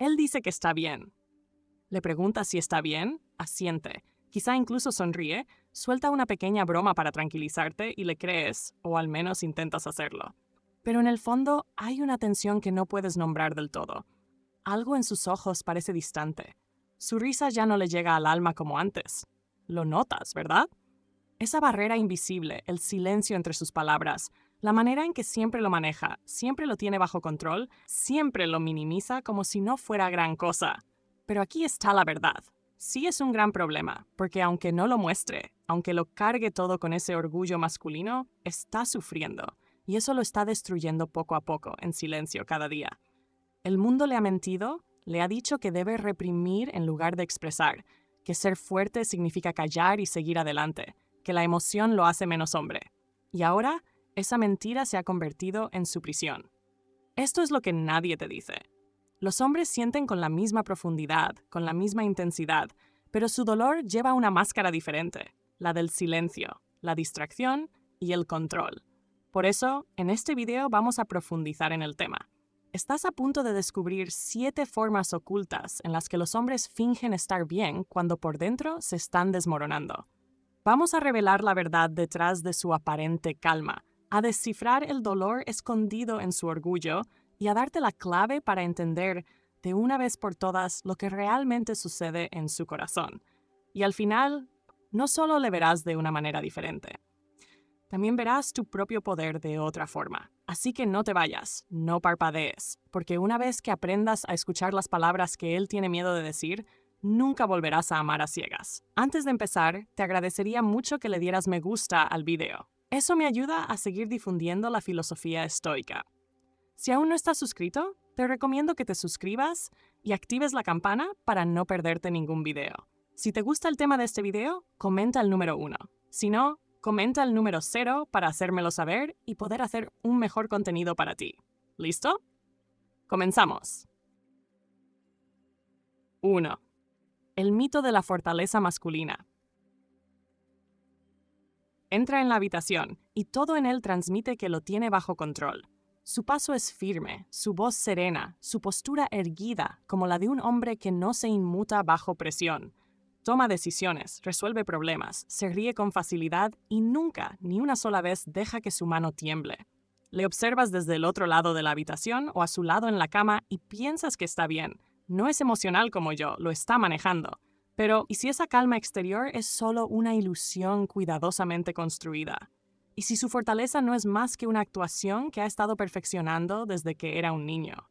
Él dice que está bien. Le preguntas si está bien, asiente, quizá incluso sonríe, suelta una pequeña broma para tranquilizarte y le crees, o al menos intentas hacerlo. Pero en el fondo hay una tensión que no puedes nombrar del todo. Algo en sus ojos parece distante. Su risa ya no le llega al alma como antes. Lo notas, ¿verdad? Esa barrera invisible, el silencio entre sus palabras, la manera en que siempre lo maneja, siempre lo tiene bajo control, siempre lo minimiza como si no fuera gran cosa. Pero aquí está la verdad. Sí es un gran problema, porque aunque no lo muestre, aunque lo cargue todo con ese orgullo masculino, está sufriendo, y eso lo está destruyendo poco a poco, en silencio cada día. El mundo le ha mentido, le ha dicho que debe reprimir en lugar de expresar, que ser fuerte significa callar y seguir adelante, que la emoción lo hace menos hombre. Y ahora, esa mentira se ha convertido en su prisión. Esto es lo que nadie te dice. Los hombres sienten con la misma profundidad, con la misma intensidad, pero su dolor lleva una máscara diferente, la del silencio, la distracción y el control. Por eso, en este video vamos a profundizar en el tema. Estás a punto de descubrir 7 formas ocultas en las que los hombres fingen estar bien cuando por dentro se están desmoronando. Vamos a revelar la verdad detrás de su aparente calma, a descifrar el dolor escondido en su orgullo y a darte la clave para entender de una vez por todas lo que realmente sucede en su corazón. Y al final, no solo le verás de una manera diferente, también verás tu propio poder de otra forma. Así que no te vayas, no parpadees, porque una vez que aprendas a escuchar las palabras que él tiene miedo de decir, nunca volverás a amar a ciegas. Antes de empezar, te agradecería mucho que le dieras me gusta al video. Eso me ayuda a seguir difundiendo la filosofía estoica. Si aún no estás suscrito, te recomiendo que te suscribas y actives la campana para no perderte ningún video. Si te gusta el tema de este video, comenta el número 1. Si no, comenta el número 0 para hacérmelo saber y poder hacer un mejor contenido para ti. ¿Listo? Comenzamos. 1. El mito de la fortaleza masculina. Entra en la habitación y todo en él transmite que lo tiene bajo control. Su paso es firme, su voz serena, su postura erguida, como la de un hombre que no se inmuta bajo presión. Toma decisiones, resuelve problemas, se ríe con facilidad y nunca, ni una sola vez, deja que su mano tiemble. Le observas desde el otro lado de la habitación o a su lado en la cama y piensas que está bien. No es emocional como yo, lo está manejando. Pero, ¿y si esa calma exterior es solo una ilusión cuidadosamente construida? ¿Y si su fortaleza no es más que una actuación que ha estado perfeccionando desde que era un niño?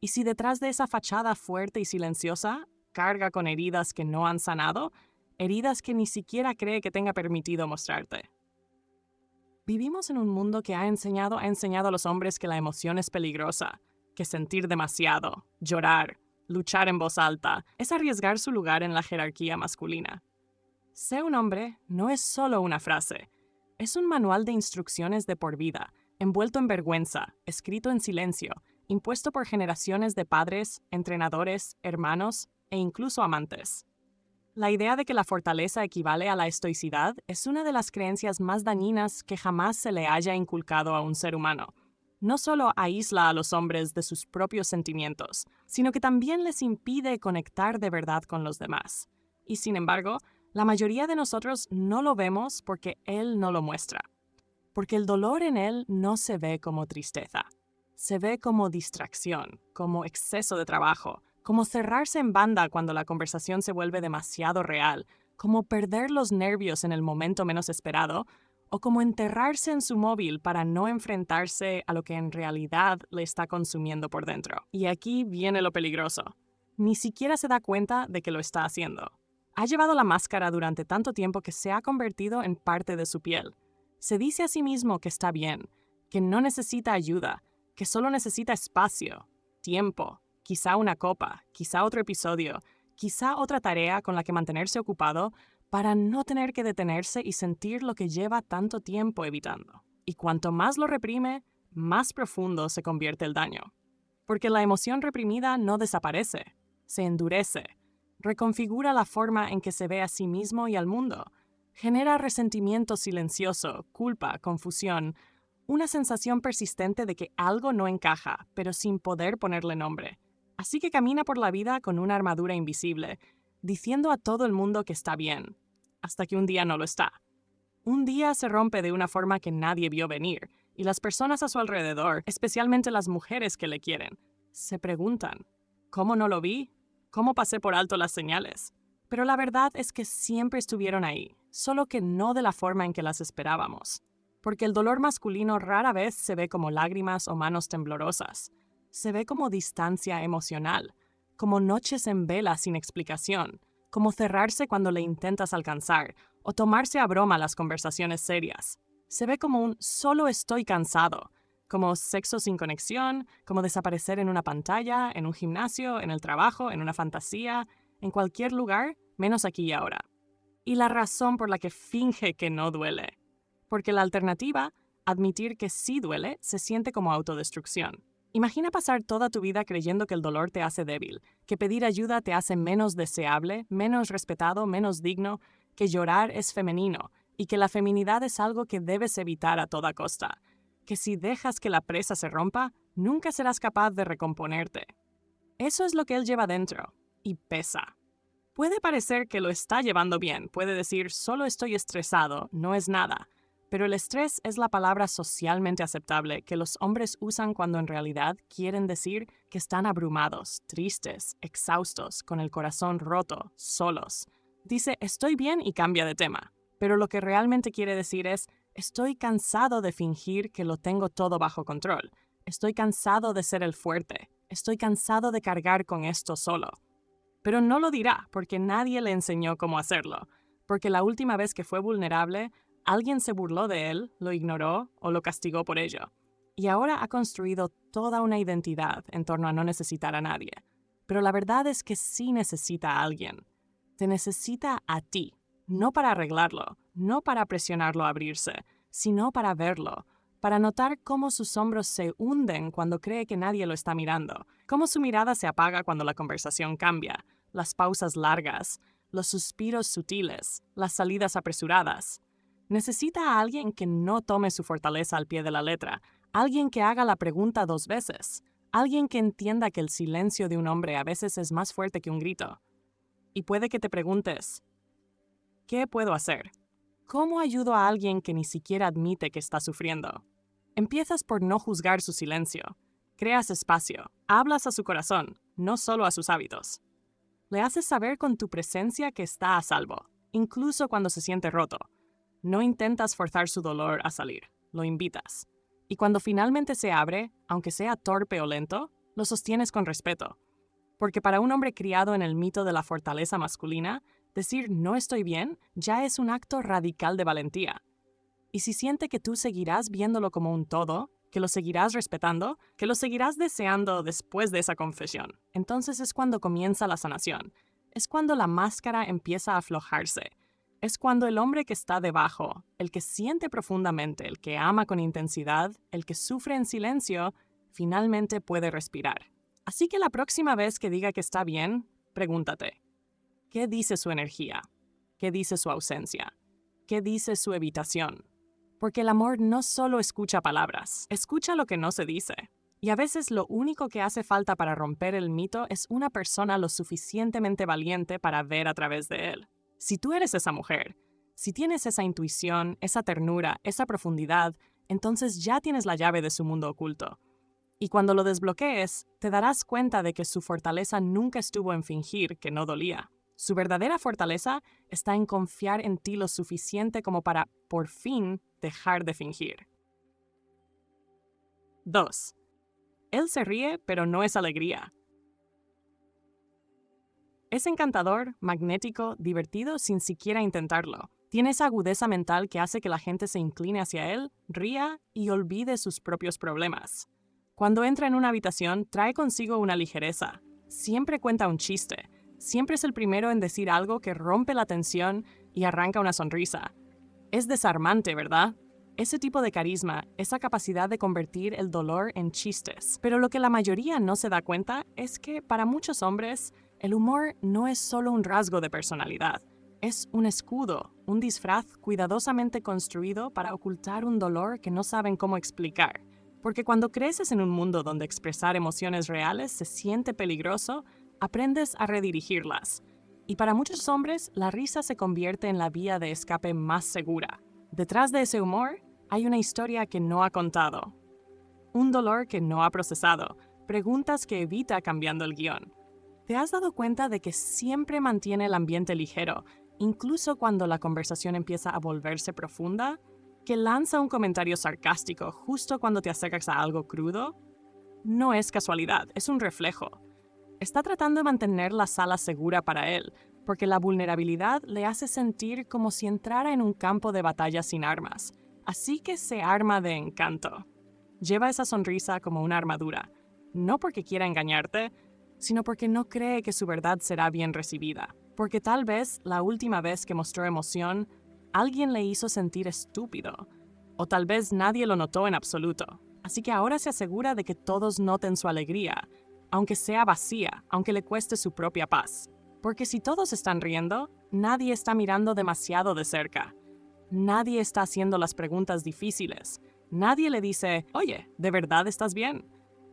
¿Y si detrás de esa fachada fuerte y silenciosa carga con heridas que no han sanado, heridas que ni siquiera cree que tenga permitido mostrarte? Vivimos en un mundo que ha enseñado a los hombres que la emoción es peligrosa, que sentir demasiado, llorar, luchar en voz alta, es arriesgar su lugar en la jerarquía masculina. Sé un hombre no es solo una frase, es un manual de instrucciones de por vida, envuelto en vergüenza, escrito en silencio, impuesto por generaciones de padres, entrenadores, hermanos e incluso amantes. La idea de que la fortaleza equivale a la estoicidad es una de las creencias más dañinas que jamás se le haya inculcado a un ser humano. No solo aísla a los hombres de sus propios sentimientos, sino que también les impide conectar de verdad con los demás. Y sin embargo, la mayoría de nosotros no lo vemos porque él no lo muestra. Porque el dolor en él no se ve como tristeza. Se ve como distracción, como exceso de trabajo, como cerrarse en banda cuando la conversación se vuelve demasiado real, como perder los nervios en el momento menos esperado, o como enterrarse en su móvil para no enfrentarse a lo que en realidad le está consumiendo por dentro. Y aquí viene lo peligroso. Ni siquiera se da cuenta de que lo está haciendo. Ha llevado la máscara durante tanto tiempo que se ha convertido en parte de su piel. Se dice a sí mismo que está bien, que no necesita ayuda, que solo necesita espacio, tiempo, quizá una copa, quizá otro episodio, quizá otra tarea con la que mantenerse ocupado para no tener que detenerse y sentir lo que lleva tanto tiempo evitando. Y cuanto más lo reprime, más profundo se convierte el daño. Porque la emoción reprimida no desaparece, se endurece, reconfigura la forma en que se ve a sí mismo y al mundo, genera resentimiento silencioso, culpa, confusión, una sensación persistente de que algo no encaja, pero sin poder ponerle nombre. Así que camina por la vida con una armadura invisible, diciendo a todo el mundo que está bien, hasta que un día no lo está. Un día se rompe de una forma que nadie vio venir, y las personas a su alrededor, especialmente las mujeres que le quieren, se preguntan, ¿cómo no lo vi? ¿Cómo pasé por alto las señales? Pero la verdad es que siempre estuvieron ahí, solo que no de la forma en que las esperábamos. Porque el dolor masculino rara vez se ve como lágrimas o manos temblorosas. Se ve como distancia emocional, como noches en vela sin explicación, como cerrarse cuando le intentas alcanzar o tomarse a broma las conversaciones serias. Se ve como un solo estoy cansado, como sexo sin conexión, como desaparecer en una pantalla, en un gimnasio, en el trabajo, en una fantasía, en cualquier lugar, menos aquí y ahora. Y la razón por la que finge que no duele. Porque la alternativa, admitir que sí duele, se siente como autodestrucción. Imagina pasar toda tu vida creyendo que el dolor te hace débil, que pedir ayuda te hace menos deseable, menos respetado, menos digno, que llorar es femenino y que la feminidad es algo que debes evitar a toda costa, que si dejas que la presa se rompa, nunca serás capaz de recomponerte. Eso es lo que él lleva dentro, y pesa. Puede parecer que lo está llevando bien, puede decir solo estoy estresado, no es nada, pero el estrés es la palabra socialmente aceptable que los hombres usan cuando en realidad quieren decir que están abrumados, tristes, exhaustos, con el corazón roto, solos. Dice estoy bien y cambia de tema, pero lo que realmente quiere decir es estoy cansado de fingir que lo tengo todo bajo control, estoy cansado de ser el fuerte, estoy cansado de cargar con esto solo. Pero no lo dirá porque nadie le enseñó cómo hacerlo, porque la última vez que fue vulnerable, alguien se burló de él, lo ignoró o lo castigó por ello. Y ahora ha construido toda una identidad en torno a no necesitar a nadie. Pero la verdad es que sí necesita a alguien. Te necesita a ti, no para arreglarlo, no para presionarlo a abrirse, sino para verlo, para notar cómo sus hombros se hunden cuando cree que nadie lo está mirando, cómo su mirada se apaga cuando la conversación cambia, las pausas largas, los suspiros sutiles, las salidas apresuradas. Necesita a alguien que no tome su fortaleza al pie de la letra, alguien que haga la pregunta 2 veces, alguien que entienda que el silencio de un hombre a veces es más fuerte que un grito. Y puede que te preguntes, ¿qué puedo hacer? ¿Cómo ayudo a alguien que ni siquiera admite que está sufriendo? Empiezas por no juzgar su silencio. Creas espacio. Hablas a su corazón, no solo a sus hábitos. Le haces saber con tu presencia que está a salvo, incluso cuando se siente roto. No intentas forzar su dolor a salir, lo invitas. Y cuando finalmente se abre, aunque sea torpe o lento, lo sostienes con respeto. Porque para un hombre criado en el mito de la fortaleza masculina, decir no estoy bien ya es un acto radical de valentía. Y si siente que tú seguirás viéndolo como un todo, que lo seguirás respetando, que lo seguirás deseando después de esa confesión, entonces es cuando comienza la sanación. Es cuando la máscara empieza a aflojarse. Es cuando el hombre que está debajo, el que siente profundamente, el que ama con intensidad, el que sufre en silencio, finalmente puede respirar. Así que la próxima vez que diga que está bien, pregúntate, ¿qué dice su energía? ¿Qué dice su ausencia? ¿Qué dice su evitación? Porque el amor no solo escucha palabras, escucha lo que no se dice. Y a veces lo único que hace falta para romper el mito es una persona lo suficientemente valiente para ver a través de él. Si tú eres esa mujer, si tienes esa intuición, esa ternura, esa profundidad, entonces ya tienes la llave de su mundo oculto. Y cuando lo desbloquees, te darás cuenta de que su fortaleza nunca estuvo en fingir que no dolía. Su verdadera fortaleza está en confiar en ti lo suficiente como para, por fin, dejar de fingir. 2. Él se ríe, pero no es alegría. Es encantador, magnético, divertido sin siquiera intentarlo. Tiene esa agudeza mental que hace que la gente se incline hacia él, ría y olvide sus propios problemas. Cuando entra en una habitación, trae consigo una ligereza. Siempre cuenta un chiste. Siempre es el primero en decir algo que rompe la tensión y arranca una sonrisa. Es desarmante, ¿verdad? Ese tipo de carisma, esa capacidad de convertir el dolor en chistes. Pero lo que la mayoría no se da cuenta es que para muchos hombres, el humor no es solo un rasgo de personalidad. Es un escudo, un disfraz cuidadosamente construido para ocultar un dolor que no saben cómo explicar. Porque cuando creces en un mundo donde expresar emociones reales se siente peligroso, aprendes a redirigirlas. Y para muchos hombres, la risa se convierte en la vía de escape más segura. Detrás de ese humor hay una historia que no ha contado, un dolor que no ha procesado, preguntas que evita cambiando el guión. ¿Te has dado cuenta de que siempre mantiene el ambiente ligero, incluso cuando la conversación empieza a volverse profunda? ¿Que lanza un comentario sarcástico justo cuando te acercas a algo crudo? No es casualidad, es un reflejo. Está tratando de mantener la sala segura para él, porque la vulnerabilidad le hace sentir como si entrara en un campo de batalla sin armas. Así que se arma de encanto. Lleva esa sonrisa como una armadura, no porque quiera engañarte, sino porque no cree que su verdad será bien recibida. Porque tal vez la última vez que mostró emoción, alguien le hizo sentir estúpido. O tal vez nadie lo notó en absoluto. Así que ahora se asegura de que todos noten su alegría, aunque sea vacía, aunque le cueste su propia paz. Porque si todos están riendo, nadie está mirando demasiado de cerca. Nadie está haciendo las preguntas difíciles. Nadie le dice, oye, ¿de verdad estás bien?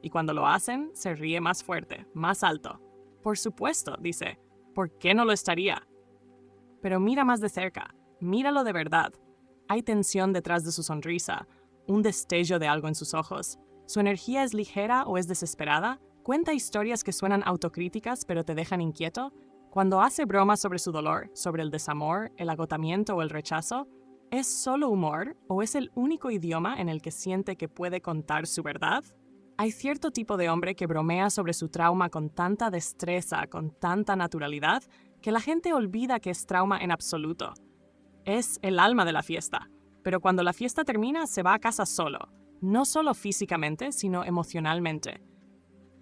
Y cuando lo hacen, se ríe más fuerte, más alto. Por supuesto, dice, ¿por qué no lo estaría? Pero mira más de cerca, míralo de verdad. Hay tensión detrás de su sonrisa, un destello de algo en sus ojos. ¿Su energía es ligera o es desesperada? ¿Cuenta historias que suenan autocríticas pero te dejan inquieto? Cuando hace bromas sobre su dolor, sobre el desamor, el agotamiento o el rechazo, ¿es solo humor o es el único idioma en el que siente que puede contar su verdad? Hay cierto tipo de hombre que bromea sobre su trauma con tanta destreza, con tanta naturalidad, que la gente olvida que es trauma en absoluto. Es el alma de la fiesta, pero cuando la fiesta termina se va a casa solo, no solo físicamente, sino emocionalmente.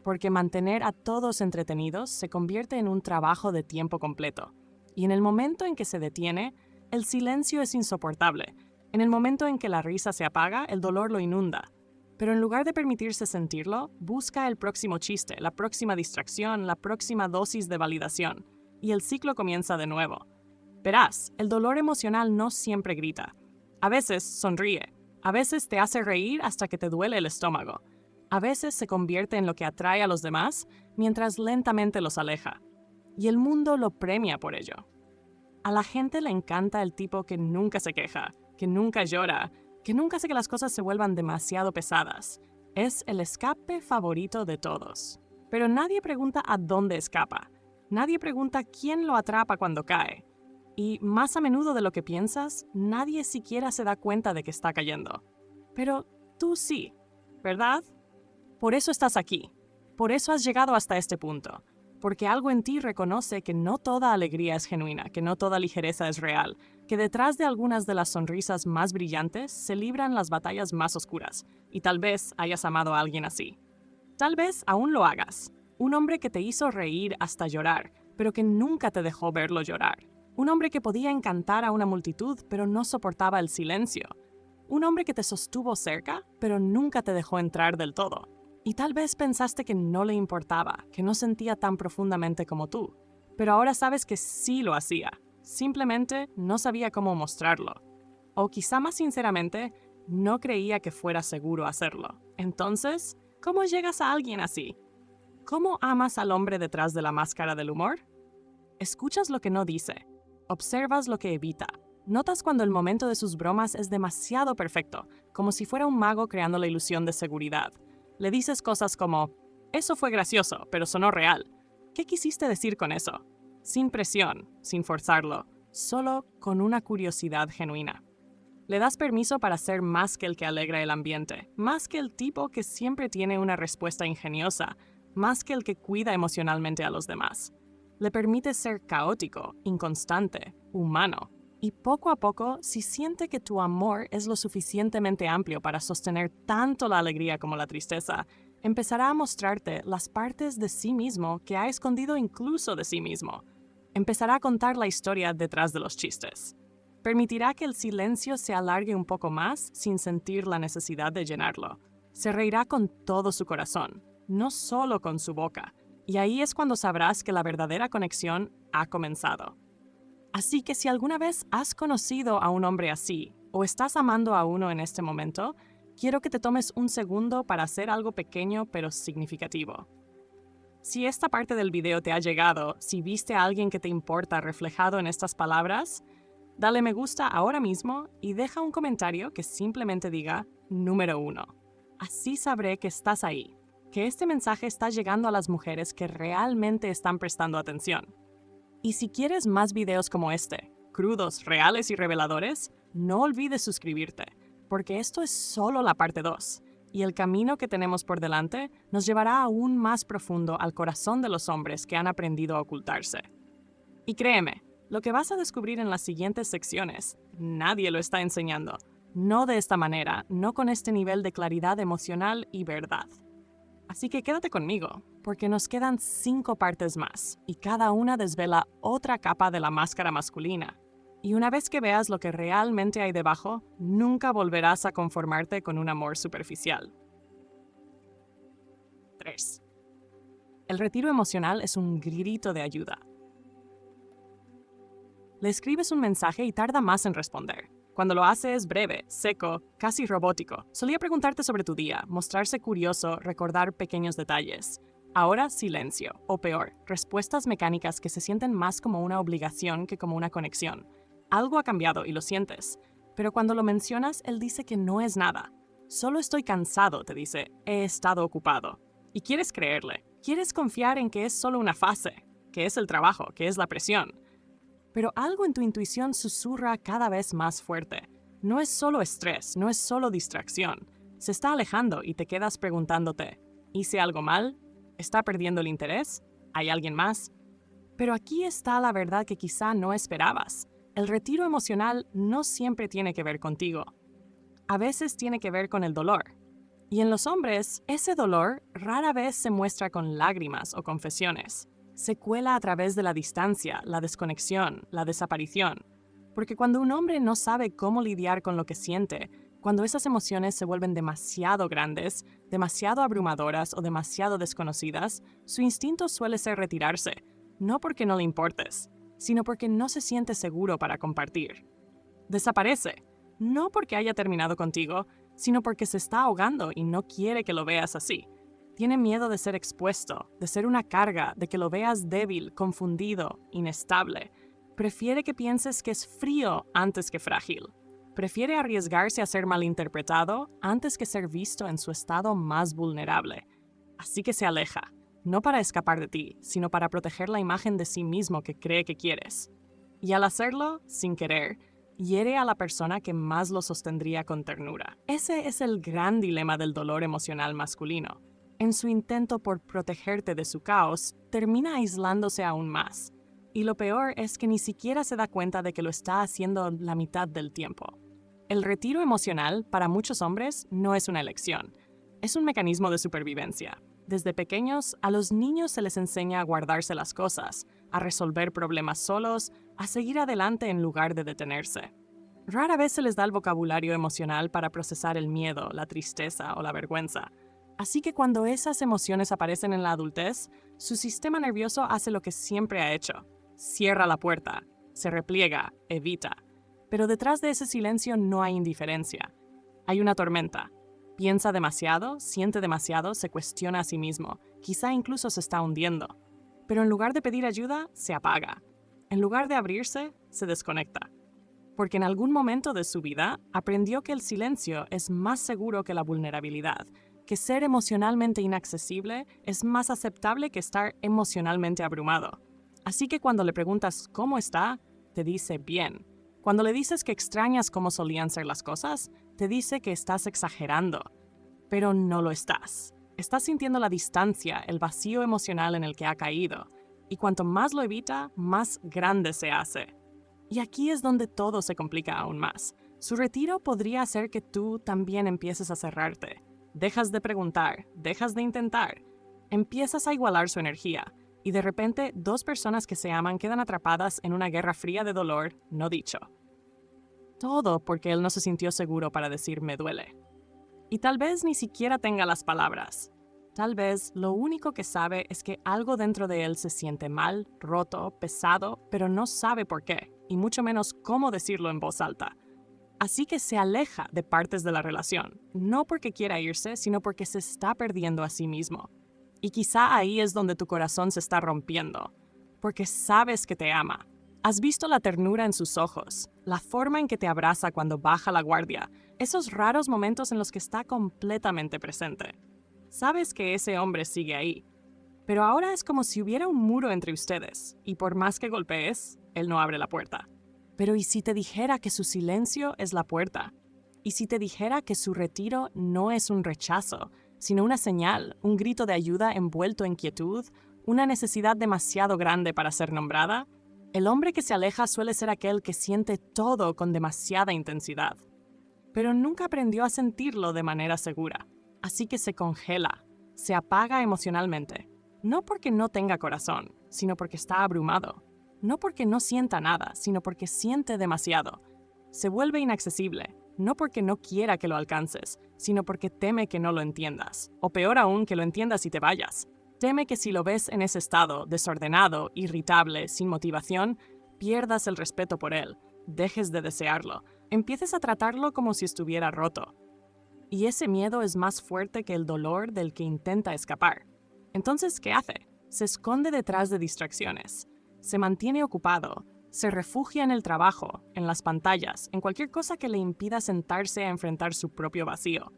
Porque mantener a todos entretenidos se convierte en un trabajo de tiempo completo. Y en el momento en que se detiene, el silencio es insoportable. En el momento en que la risa se apaga, el dolor lo inunda. Pero en lugar de permitirse sentirlo, busca el próximo chiste, la próxima distracción, la próxima dosis de validación. Y el ciclo comienza de nuevo. Verás, el dolor emocional no siempre grita. A veces sonríe. A veces te hace reír hasta que te duele el estómago. A veces se convierte en lo que atrae a los demás, mientras lentamente los aleja. Y el mundo lo premia por ello. A la gente le encanta el tipo que nunca se queja, que nunca llora, que nunca hace que las cosas se vuelvan demasiado pesadas. Es el escape favorito de todos. Pero nadie pregunta a dónde escapa. Nadie pregunta quién lo atrapa cuando cae. Y más a menudo de lo que piensas, nadie siquiera se da cuenta de que está cayendo. Pero tú sí, ¿verdad? Por eso estás aquí. Por eso has llegado hasta este punto. Porque algo en ti reconoce que no toda alegría es genuina, que no toda ligereza es real, que detrás de algunas de las sonrisas más brillantes se libran las batallas más oscuras, y tal vez hayas amado a alguien así. Tal vez aún lo hagas. Un hombre que te hizo reír hasta llorar, pero que nunca te dejó verlo llorar. Un hombre que podía encantar a una multitud, pero no soportaba el silencio. Un hombre que te sostuvo cerca, pero nunca te dejó entrar del todo. Y tal vez pensaste que no le importaba, que no sentía tan profundamente como tú. Pero ahora sabes que sí lo hacía. Simplemente no sabía cómo mostrarlo. O quizá más sinceramente, no creía que fuera seguro hacerlo. Entonces, ¿cómo llegas a alguien así? ¿Cómo amas al hombre detrás de la máscara del humor? Escuchas lo que no dice. Observas lo que evita. Notas cuando el momento de sus bromas es demasiado perfecto, como si fuera un mago creando la ilusión de seguridad. Le dices cosas como, eso fue gracioso, pero sonó real. ¿Qué quisiste decir con eso? Sin presión, sin forzarlo, solo con una curiosidad genuina. Le das permiso para ser más que el que alegra el ambiente, más que el tipo que siempre tiene una respuesta ingeniosa, más que el que cuida emocionalmente a los demás. Le permites ser caótico, inconstante, humano. Y poco a poco, si siente que tu amor es lo suficientemente amplio para sostener tanto la alegría como la tristeza, empezará a mostrarte las partes de sí mismo que ha escondido incluso de sí mismo. Empezará a contar la historia detrás de los chistes. Permitirá que el silencio se alargue un poco más sin sentir la necesidad de llenarlo. Se reirá con todo su corazón, no solo con su boca. Y ahí es cuando sabrás que la verdadera conexión ha comenzado. Así que si alguna vez has conocido a un hombre así, o estás amando a uno en este momento, quiero que te tomes un segundo para hacer algo pequeño pero significativo. Si esta parte del video te ha llegado, si viste a alguien que te importa reflejado en estas palabras, dale me gusta ahora mismo y deja un comentario que simplemente diga número 1. Así sabré que estás ahí, que este mensaje está llegando a las mujeres que realmente están prestando atención. Y si quieres más videos como este, crudos, reales y reveladores, no olvides suscribirte, porque esto es solo la parte 2, y el camino que tenemos por delante nos llevará aún más profundo al corazón de los hombres que han aprendido a ocultarse. Y créeme, lo que vas a descubrir en las siguientes secciones, nadie lo está enseñando, no de esta manera, no con este nivel de claridad emocional y verdad. Así que quédate conmigo, porque nos quedan 5 partes más, y cada una desvela otra capa de la máscara masculina. Y una vez que veas lo que realmente hay debajo, nunca volverás a conformarte con un amor superficial. 3. El retiro emocional es un grito de ayuda. Le escribes un mensaje y tarda más en responder. Cuando lo hace es breve, seco, casi robótico. Solía preguntarte sobre tu día, mostrarse curioso, recordar pequeños detalles. Ahora silencio, o peor, respuestas mecánicas que se sienten más como una obligación que como una conexión. Algo ha cambiado y lo sientes, pero cuando lo mencionas, él dice que no es nada. Solo estoy cansado, te dice, he estado ocupado. Y quieres creerle, quieres confiar en que es solo una fase, que es el trabajo, que es la presión. Pero algo en tu intuición susurra cada vez más fuerte. No es solo estrés, no es solo distracción. Se está alejando y te quedas preguntándote, ¿hice algo mal? ¿Está perdiendo el interés? ¿Hay alguien más? Pero aquí está la verdad que quizá no esperabas. El retiro emocional no siempre tiene que ver contigo. A veces tiene que ver con el dolor. Y en los hombres, ese dolor rara vez se muestra con lágrimas o confesiones. Se cuela a través de la distancia, la desconexión, la desaparición. Porque cuando un hombre no sabe cómo lidiar con lo que siente, cuando esas emociones se vuelven demasiado grandes, demasiado abrumadoras o demasiado desconocidas, su instinto suele ser retirarse, no porque no le importes, sino porque no se siente seguro para compartir. Desaparece, no porque haya terminado contigo, sino porque se está ahogando y no quiere que lo veas así. Tiene miedo de ser expuesto, de ser una carga, de que lo veas débil, confundido, inestable. Prefiere que pienses que es frío antes que frágil. Prefiere arriesgarse a ser malinterpretado antes que ser visto en su estado más vulnerable. Así que se aleja, no para escapar de ti, sino para proteger la imagen de sí mismo que cree que quieres. Y al hacerlo, sin querer, hiere a la persona que más lo sostendría con ternura. Ese es el gran dilema del dolor emocional masculino. En su intento por protegerte de su caos, termina aislándose aún más. Y lo peor es que ni siquiera se da cuenta de que lo está haciendo la mitad del tiempo. El retiro emocional, para muchos hombres, no es una elección. Es un mecanismo de supervivencia. Desde pequeños, a los niños se les enseña a guardarse las cosas, a resolver problemas solos, a seguir adelante en lugar de detenerse. Rara vez se les da el vocabulario emocional para procesar el miedo, la tristeza o la vergüenza. Así que cuando esas emociones aparecen en la adultez, su sistema nervioso hace lo que siempre ha hecho. Cierra la puerta, se repliega, evita. Pero detrás de ese silencio no hay indiferencia. Hay una tormenta. Piensa demasiado, siente demasiado, se cuestiona a sí mismo. Quizá incluso se está hundiendo. Pero en lugar de pedir ayuda, se apaga. En lugar de abrirse, se desconecta. Porque en algún momento de su vida aprendió que el silencio es más seguro que la vulnerabilidad, que ser emocionalmente inaccesible es más aceptable que estar emocionalmente abrumado. Así que cuando le preguntas cómo está, te dice bien. Cuando le dices que extrañas cómo solían ser las cosas, te dice que estás exagerando. Pero no lo estás. Estás sintiendo la distancia, el vacío emocional en el que ha caído. Y cuanto más lo evita, más grande se hace. Y aquí es donde todo se complica aún más. Su retiro podría hacer que tú también empieces a cerrarte. Dejas de preguntar, dejas de intentar. Empiezas a igualar su energía. Y de repente, 2 personas que se aman quedan atrapadas en una guerra fría de dolor no dicho. Todo porque él no se sintió seguro para decir me duele. Y tal vez ni siquiera tenga las palabras. Tal vez lo único que sabe es que algo dentro de él se siente mal, roto, pesado, pero no sabe por qué, y mucho menos cómo decirlo en voz alta. Así que se aleja de partes de la relación, no porque quiera irse, sino porque se está perdiendo a sí mismo. Y quizá ahí es donde tu corazón se está rompiendo, porque sabes que te ama. Has visto la ternura en sus ojos, la forma en que te abraza cuando baja la guardia, esos raros momentos en los que está completamente presente. Sabes que ese hombre sigue ahí, pero ahora es como si hubiera un muro entre ustedes, y por más que golpees, él no abre la puerta. Pero ¿y si te dijera que su silencio es la puerta? ¿Y si te dijera que su retiro no es un rechazo, sino una señal, un grito de ayuda envuelto en quietud, una necesidad demasiado grande para ser nombrada? El hombre que se aleja suele ser aquel que siente todo con demasiada intensidad, pero nunca aprendió a sentirlo de manera segura, así que se congela, se apaga emocionalmente, no porque no tenga corazón, sino porque está abrumado. No porque no sienta nada, sino porque siente demasiado. Se vuelve inaccesible, no porque no quiera que lo alcances, sino porque teme que no lo entiendas, o peor aún, que lo entiendas y te vayas. Teme que si lo ves en ese estado, desordenado, irritable, sin motivación, pierdas el respeto por él, dejes de desearlo, empieces a tratarlo como si estuviera roto. Y ese miedo es más fuerte que el dolor del que intenta escapar. Entonces, ¿qué hace? Se esconde detrás de distracciones. Se mantiene ocupado, se refugia en el trabajo, en las pantallas, en cualquier cosa que le impida sentarse a enfrentar su propio vacío.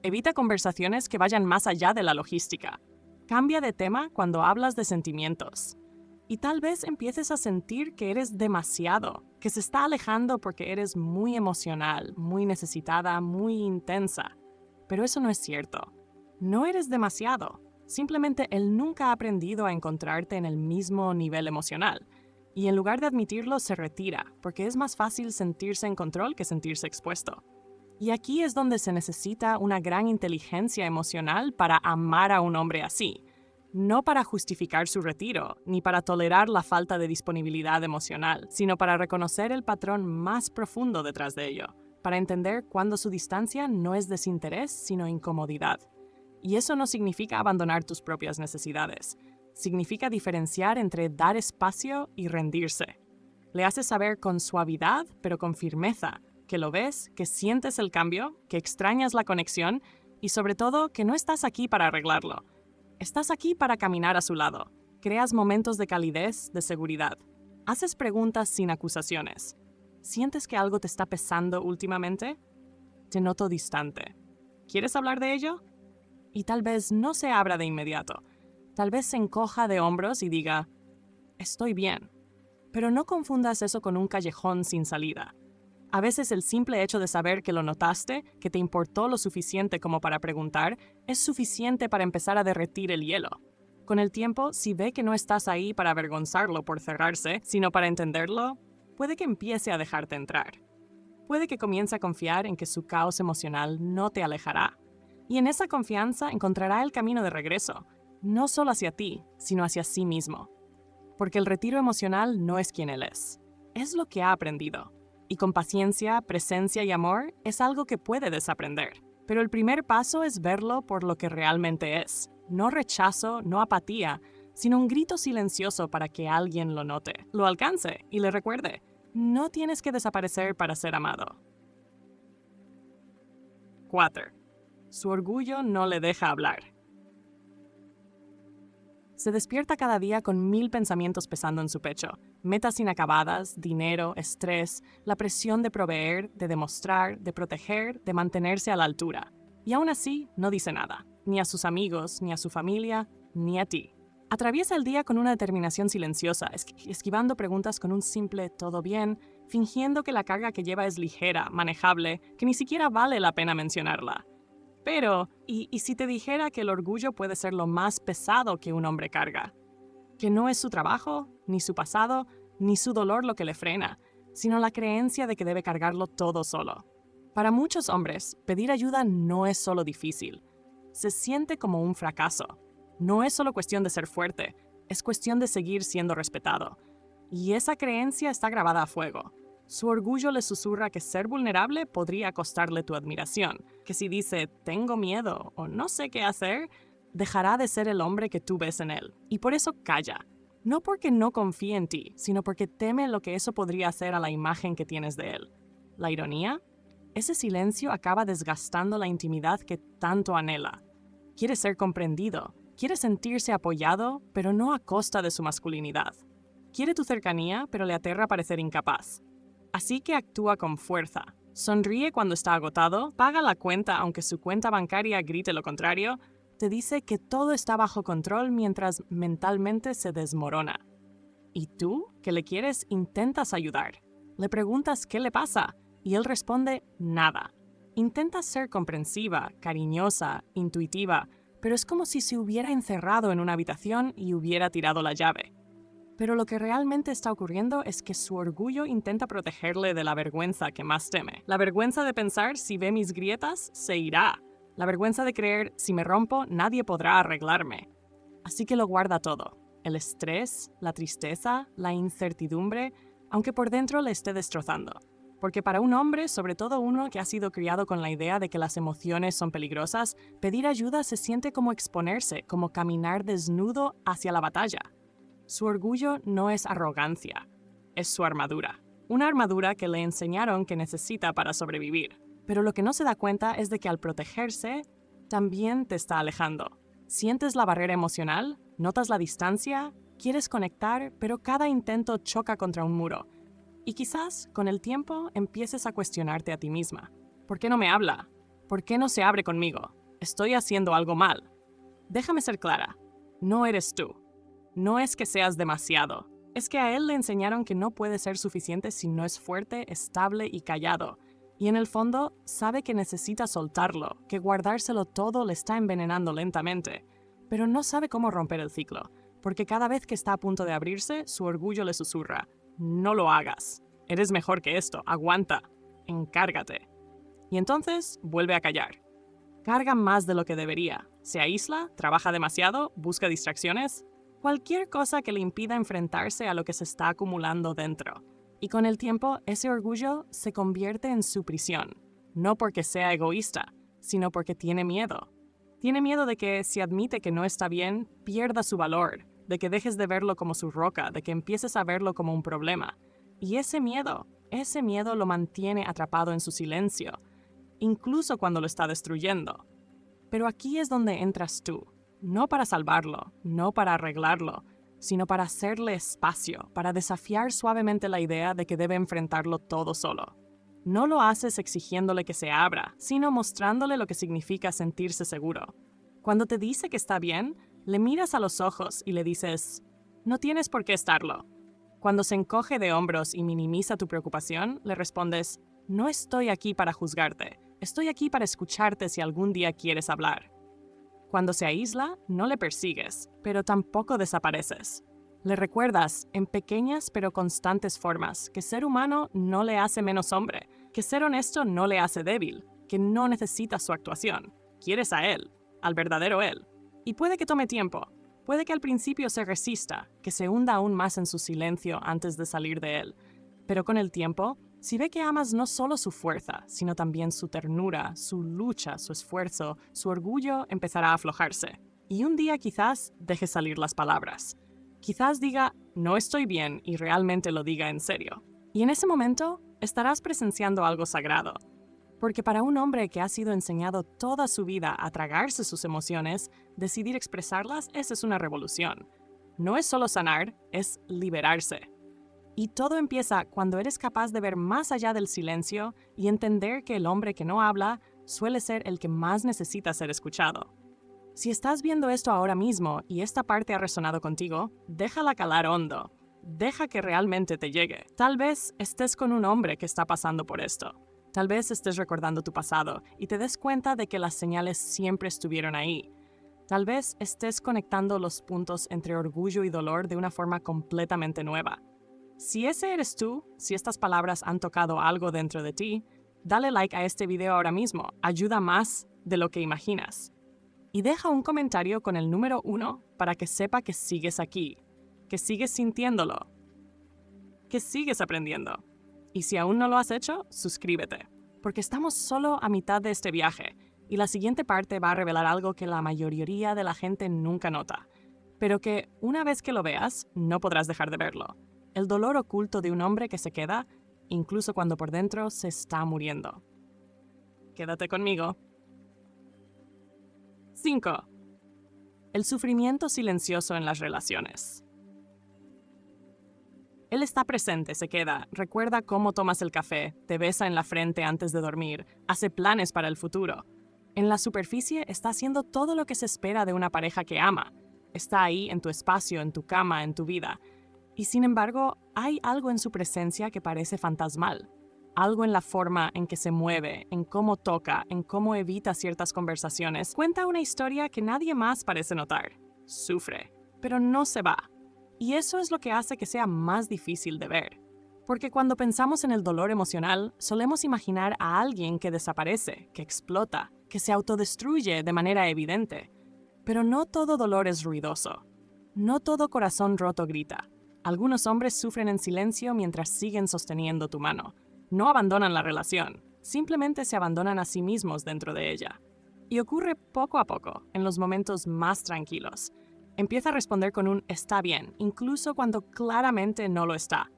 Evita conversaciones que vayan más allá de la logística. Cambia de tema cuando hablas de sentimientos. Y tal vez empieces a sentir que eres demasiado, que se está alejando porque eres muy emocional, muy necesitada, muy intensa. Pero eso no es cierto. No eres demasiado. Simplemente él nunca ha aprendido a encontrarte en el mismo nivel emocional. Y en lugar de admitirlo, se retira, porque es más fácil sentirse en control que sentirse expuesto. Y aquí es donde se necesita una gran inteligencia emocional para amar a un hombre así. No para justificar su retiro, ni para tolerar la falta de disponibilidad emocional, sino para reconocer el patrón más profundo detrás de ello, para entender cuándo su distancia no es desinterés, sino incomodidad. Y eso no significa abandonar tus propias necesidades. Significa diferenciar entre dar espacio y rendirse. Le haces saber con suavidad, pero con firmeza, que lo ves, que sientes el cambio, que extrañas la conexión y sobre todo que no estás aquí para arreglarlo. Estás aquí para caminar a su lado. Creas momentos de calidez, de seguridad. Haces preguntas sin acusaciones. ¿Sientes que algo te está pesando últimamente? Te noto distante. ¿Quieres hablar de ello? Y tal vez no se abra de inmediato. Tal vez se encoja de hombros y diga, estoy bien. Pero no confundas eso con un callejón sin salida. A veces el simple hecho de saber que lo notaste, que te importó lo suficiente como para preguntar, es suficiente para empezar a derretir el hielo. Con el tiempo, si ve que no estás ahí para avergonzarlo por cerrarse, sino para entenderlo, puede que empiece a dejarte entrar. Puede que comience a confiar en que su caos emocional no te alejará. Y en esa confianza encontrará el camino de regreso, no solo hacia ti, sino hacia sí mismo. Porque el retiro emocional no es quien él es lo que ha aprendido. Y con paciencia, presencia y amor es algo que puede desaprender. Pero el primer paso es verlo por lo que realmente es. No rechazo, no apatía, sino un grito silencioso para que alguien lo note, lo alcance y le recuerde. No tienes que desaparecer para ser amado. 4. Su orgullo no le deja hablar. Se despierta cada día con 1000 pensamientos pesando en su pecho. Metas inacabadas, dinero, estrés, la presión de proveer, de demostrar, de proteger, de mantenerse a la altura. Y aún así, no dice nada. Ni a sus amigos, ni a su familia, ni a ti. Atraviesa el día con una determinación silenciosa, esquivando preguntas con un simple «todo bien», fingiendo que la carga que lleva es ligera, manejable, que ni siquiera vale la pena mencionarla. Pero, ¿y si te dijera que el orgullo puede ser lo más pesado que un hombre carga? Que no es su trabajo, ni su pasado, ni su dolor lo que le frena, sino la creencia de que debe cargarlo todo solo. Para muchos hombres, pedir ayuda no es solo difícil. Se siente como un fracaso. No es solo cuestión de ser fuerte, es cuestión de seguir siendo respetado. Y esa creencia está grabada a fuego. Su orgullo le susurra que ser vulnerable podría costarle tu admiración, que si dice «tengo miedo» o «no sé qué hacer», dejará de ser el hombre que tú ves en él. Y por eso calla. No porque no confíe en ti, sino porque teme lo que eso podría hacer a la imagen que tienes de él. La ironía, ese silencio acaba desgastando la intimidad que tanto anhela. Quiere ser comprendido, quiere sentirse apoyado, pero no a costa de su masculinidad. Quiere tu cercanía, pero le aterra parecer incapaz. Así que actúa con fuerza. Sonríe cuando está agotado, paga la cuenta aunque su cuenta bancaria grite lo contrario, te dice que todo está bajo control mientras mentalmente se desmorona. Y tú, que le quieres, intentas ayudar. Le preguntas qué le pasa y él responde nada. Intentas ser comprensiva, cariñosa, intuitiva, pero es como si se hubiera encerrado en una habitación y hubiera tirado la llave. Pero lo que realmente está ocurriendo es que su orgullo intenta protegerle de la vergüenza que más teme. La vergüenza de pensar si ve mis grietas, se irá. La vergüenza de creer si me rompo, nadie podrá arreglarme. Así que lo guarda todo. El estrés, la tristeza, la incertidumbre, aunque por dentro le esté destrozando. Porque para un hombre, sobre todo uno que ha sido criado con la idea de que las emociones son peligrosas, pedir ayuda se siente como exponerse, como caminar desnudo hacia la batalla. Su orgullo no es arrogancia, es su armadura. Una armadura que le enseñaron que necesita para sobrevivir. Pero lo que no se da cuenta es de que al protegerse, también te está alejando. ¿Sientes la barrera emocional? ¿Notas la distancia? ¿Quieres conectar? Pero cada intento choca contra un muro. Y quizás, con el tiempo, empieces a cuestionarte a ti misma. ¿Por qué no me habla? ¿Por qué no se abre conmigo? ¿Estoy haciendo algo mal? Déjame ser clara. No eres tú. No es que seas demasiado. Es que a él le enseñaron que no puede ser suficiente si no es fuerte, estable y callado. Y en el fondo, sabe que necesita soltarlo, que guardárselo todo le está envenenando lentamente. Pero no sabe cómo romper el ciclo, porque cada vez que está a punto de abrirse, su orgullo le susurra: no lo hagas. Eres mejor que esto, aguanta. Encárgate. Y entonces vuelve a callar. Carga más de lo que debería. Se aísla, trabaja demasiado, busca distracciones. Cualquier cosa que le impida enfrentarse a lo que se está acumulando dentro. Y con el tiempo, ese orgullo se convierte en su prisión. No porque sea egoísta, sino porque tiene miedo. Tiene miedo de que, si admite que no está bien, pierda su valor, de que dejes de verlo como su roca, de que empieces a verlo como un problema. Y ese miedo lo mantiene atrapado en su silencio, incluso cuando lo está destruyendo. Pero aquí es donde entras tú, no para salvarlo, no para arreglarlo, sino para hacerle espacio, para desafiar suavemente la idea de que debe enfrentarlo todo solo. No lo haces exigiéndole que se abra, sino mostrándole lo que significa sentirse seguro. Cuando te dice que está bien, le miras a los ojos y le dices: no tienes por qué estarlo. Cuando se encoge de hombros y minimiza tu preocupación, le respondes: no estoy aquí para juzgarte, estoy aquí para escucharte si algún día quieres hablar. Cuando se aísla, no le persigues, pero tampoco desapareces. Le recuerdas, en pequeñas pero constantes formas, que ser humano no le hace menos hombre, que ser honesto no le hace débil, que no necesitas su actuación. Quieres a él, al verdadero él. Y puede que tome tiempo, puede que al principio se resista, que se hunda aún más en su silencio antes de salir de él. Pero con el tiempo, si ve que amas no solo su fuerza, sino también su ternura, su lucha, su esfuerzo, su orgullo empezará a aflojarse. Y un día quizás deje salir las palabras. Quizás diga: no estoy bien, y realmente lo diga en serio. Y en ese momento estarás presenciando algo sagrado. Porque para un hombre que ha sido enseñado toda su vida a tragarse sus emociones, decidir expresarlas, esa es una revolución. No es solo sanar, es liberarse. Y todo empieza cuando eres capaz de ver más allá del silencio y entender que el hombre que no habla suele ser el que más necesita ser escuchado. Si estás viendo esto ahora mismo y esta parte ha resonado contigo, déjala calar hondo. Deja que realmente te llegue. Tal vez estés con un hombre que está pasando por esto. Tal vez estés recordando tu pasado y te des cuenta de que las señales siempre estuvieron ahí. Tal vez estés conectando los puntos entre orgullo y dolor de una forma completamente nueva. Si ese eres tú, si estas palabras han tocado algo dentro de ti, dale like a este video ahora mismo. Ayuda más de lo que imaginas. Y deja un comentario con el número 1 para que sepa que sigues aquí, que sigues sintiéndolo, que sigues aprendiendo. Y si aún no lo has hecho, suscríbete, porque estamos solo a mitad de este viaje y la siguiente parte va a revelar algo que la mayoría de la gente nunca nota, pero que una vez que lo veas, no podrás dejar de verlo. El dolor oculto de un hombre que se queda incluso cuando por dentro se está muriendo. Quédate conmigo. 5. El sufrimiento silencioso en las relaciones. Él está presente, se queda, recuerda cómo tomas el café, te besa en la frente antes de dormir, hace planes para el futuro. En la superficie está haciendo todo lo que se espera de una pareja que ama. Está ahí en tu espacio, en tu cama, en tu vida. Y sin embargo, hay algo en su presencia que parece fantasmal. Algo en la forma en que se mueve, en cómo toca, en cómo evita ciertas conversaciones. Cuenta una historia que nadie más parece notar. Sufre, pero no se va. Y eso es lo que hace que sea más difícil de ver. Porque cuando pensamos en el dolor emocional, solemos imaginar a alguien que desaparece, que explota, que se autodestruye de manera evidente. Pero no todo dolor es ruidoso. No todo corazón roto grita. Algunos hombres sufren en silencio mientras siguen sosteniendo tu mano. No abandonan la relación, simplemente se abandonan a sí mismos dentro de ella. Y ocurre poco a poco, en los momentos más tranquilos. Empieza a responder con un está bien, incluso cuando claramente no lo está.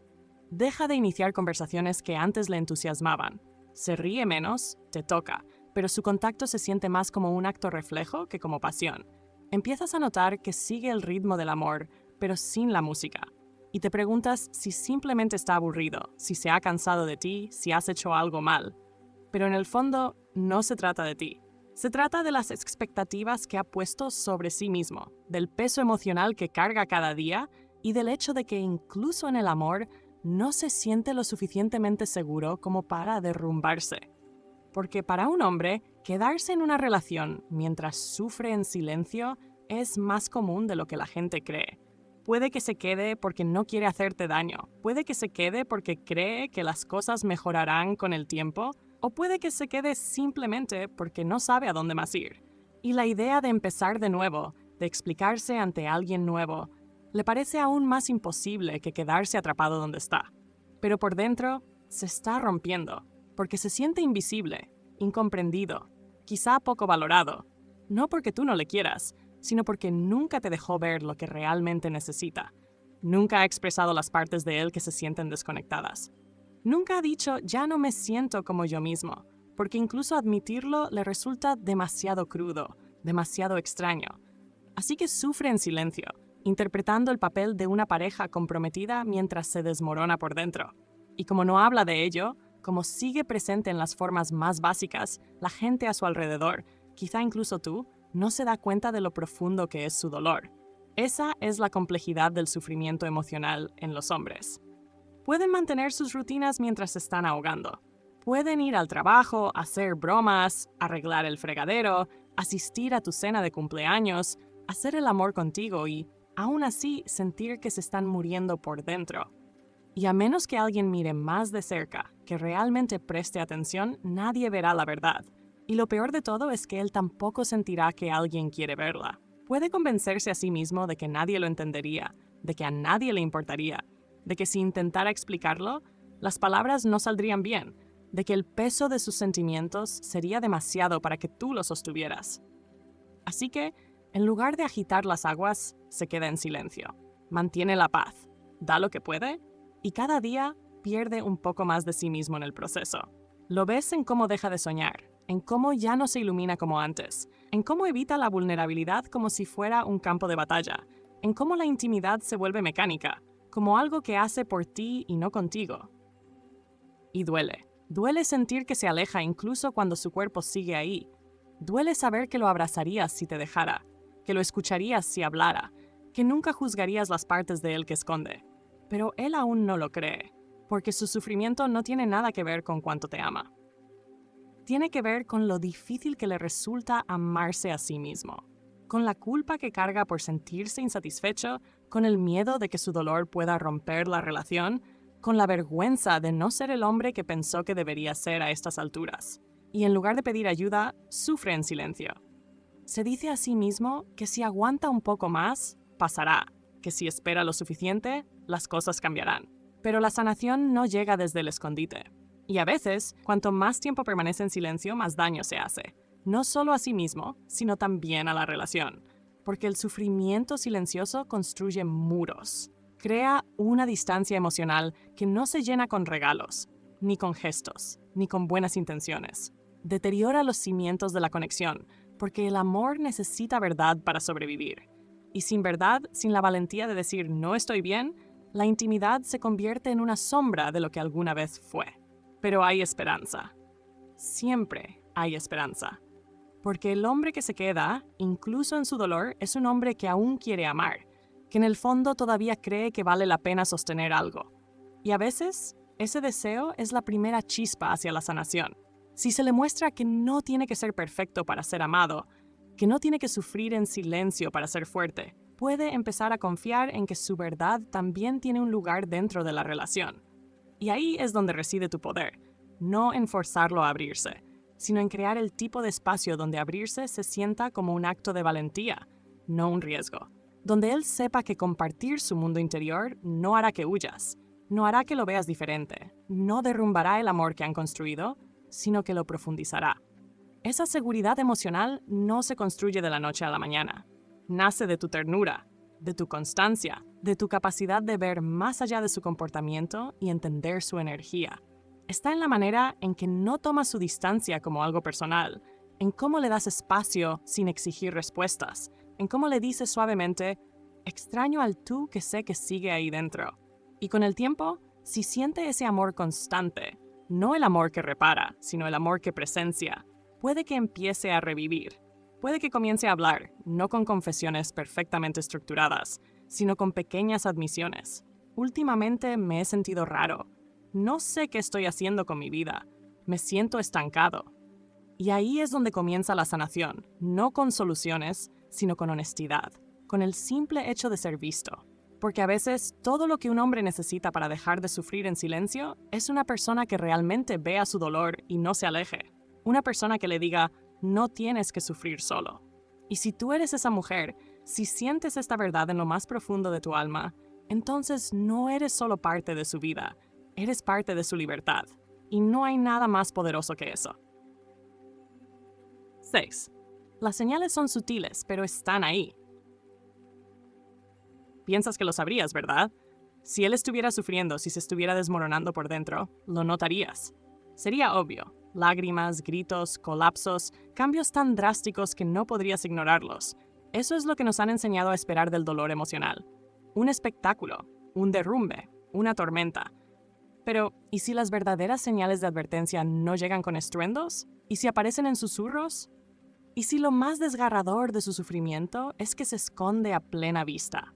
Deja de iniciar conversaciones que antes le entusiasmaban. Se ríe menos, te toca, pero su contacto se siente más como un acto reflejo que como pasión. Empiezas a notar que sigue el ritmo del amor, pero sin la música. Y te preguntas si simplemente está aburrido, si se ha cansado de ti, si has hecho algo mal. Pero en el fondo, no se trata de ti. Se trata de las expectativas que ha puesto sobre sí mismo, del peso emocional que carga cada día y del hecho de que incluso en el amor no se siente lo suficientemente seguro como para derrumbarse. Porque para un hombre, quedarse en una relación mientras sufre en silencio es más común de lo que la gente cree. Puede que se quede porque no quiere hacerte daño, puede que se quede porque cree que las cosas mejorarán con el tiempo, o puede que se quede simplemente porque no sabe a dónde más ir. Y la idea de empezar de nuevo, de explicarse ante alguien nuevo, le parece aún más imposible que quedarse atrapado donde está. Pero por dentro se está rompiendo, porque se siente invisible, incomprendido, quizá poco valorado. No porque tú no le quieras, sino porque nunca te dejó ver lo que realmente necesita. Nunca ha expresado las partes de él que se sienten desconectadas. Nunca ha dicho, ya no me siento como yo mismo, porque incluso admitirlo le resulta demasiado crudo, demasiado extraño. Así que sufre en silencio, interpretando el papel de una pareja comprometida mientras se desmorona por dentro. Y como no habla de ello, como sigue presente en las formas más básicas, la gente a su alrededor, quizá incluso tú, no se da cuenta de lo profundo que es su dolor. Esa es la complejidad del sufrimiento emocional en los hombres. Pueden mantener sus rutinas mientras se están ahogando. Pueden ir al trabajo, hacer bromas, arreglar el fregadero, asistir a tu cena de cumpleaños, hacer el amor contigo y, aún así, sentir que se están muriendo por dentro. Y a menos que alguien mire más de cerca, que realmente preste atención, nadie verá la verdad. Y lo peor de todo es que él tampoco sentirá que alguien quiere verla. Puede convencerse a sí mismo de que nadie lo entendería, de que a nadie le importaría, de que si intentara explicarlo, las palabras no saldrían bien, de que el peso de sus sentimientos sería demasiado para que tú lo sostuvieras. Así que, en lugar de agitar las aguas, se queda en silencio, mantiene la paz, da lo que puede y cada día pierde un poco más de sí mismo en el proceso. Lo ves en cómo deja de soñar, en cómo ya no se ilumina como antes, en cómo evita la vulnerabilidad como si fuera un campo de batalla, en cómo la intimidad se vuelve mecánica, como algo que hace por ti y no contigo. Y duele. Duele sentir que se aleja incluso cuando su cuerpo sigue ahí. Duele saber que lo abrazarías si te dejara, que lo escucharías si hablara, que nunca juzgarías las partes de él que esconde. Pero él aún no lo cree, porque su sufrimiento no tiene nada que ver con cuánto te ama. Tiene que ver con lo difícil que le resulta amarse a sí mismo, con la culpa que carga por sentirse insatisfecho, con el miedo de que su dolor pueda romper la relación, con la vergüenza de no ser el hombre que pensó que debería ser a estas alturas. Y en lugar de pedir ayuda, sufre en silencio. Se dice a sí mismo que si aguanta un poco más, pasará, que si espera lo suficiente, las cosas cambiarán. Pero la sanación no llega desde el escondite. Y a veces, cuanto más tiempo permanece en silencio, más daño se hace. No solo a sí mismo, sino también a la relación. Porque el sufrimiento silencioso construye muros. Crea una distancia emocional que no se llena con regalos, ni con gestos, ni con buenas intenciones. Deteriora los cimientos de la conexión, porque el amor necesita verdad para sobrevivir. Y sin verdad, sin la valentía de decir no estoy bien, la intimidad se convierte en una sombra de lo que alguna vez fue. Pero hay esperanza. Siempre hay esperanza. Porque el hombre que se queda, incluso en su dolor, es un hombre que aún quiere amar, que en el fondo todavía cree que vale la pena sostener algo. Y a veces, ese deseo es la primera chispa hacia la sanación. Si se le muestra que no tiene que ser perfecto para ser amado, que no tiene que sufrir en silencio para ser fuerte, puede empezar a confiar en que su verdad también tiene un lugar dentro de la relación. Y ahí es donde reside tu poder, no en forzarlo a abrirse, sino en crear el tipo de espacio donde abrirse se sienta como un acto de valentía, no un riesgo. Donde él sepa que compartir su mundo interior no hará que huyas, no hará que lo veas diferente, no derrumbará el amor que han construido, sino que lo profundizará. Esa seguridad emocional no se construye de la noche a la mañana. Nace de tu ternura, de tu constancia, de tu capacidad de ver más allá de su comportamiento y entender su energía. Está en la manera en que no tomas su distancia como algo personal, en cómo le das espacio sin exigir respuestas, en cómo le dices suavemente, extraño al tú que sé que sigue ahí dentro. Y con el tiempo, si siente ese amor constante, no el amor que repara, sino el amor que presencia, puede que empiece a revivir. Puede que comience a hablar, no con confesiones perfectamente estructuradas, sino con pequeñas admisiones. Últimamente me he sentido raro. No sé qué estoy haciendo con mi vida. Me siento estancado. Y ahí es donde comienza la sanación, no con soluciones, sino con honestidad, con el simple hecho de ser visto. Porque a veces todo lo que un hombre necesita para dejar de sufrir en silencio es una persona que realmente vea su dolor y no se aleje. Una persona que le diga, no tienes que sufrir solo. Y si tú eres esa mujer, si sientes esta verdad en lo más profundo de tu alma, entonces no eres solo parte de su vida, eres parte de su libertad. Y no hay nada más poderoso que eso. 6. Las señales son sutiles, pero están ahí. Piensas que lo sabrías, ¿verdad? Si él estuviera sufriendo, si se estuviera desmoronando por dentro, lo notarías. Sería obvio. Lágrimas, gritos, colapsos, cambios tan drásticos que no podrías ignorarlos. Eso es lo que nos han enseñado a esperar del dolor emocional. Un espectáculo, un derrumbe, una tormenta. Pero, ¿y si las verdaderas señales de advertencia no llegan con estruendos? ¿Y si aparecen en susurros? ¿Y si lo más desgarrador de su sufrimiento es que se esconde a plena vista?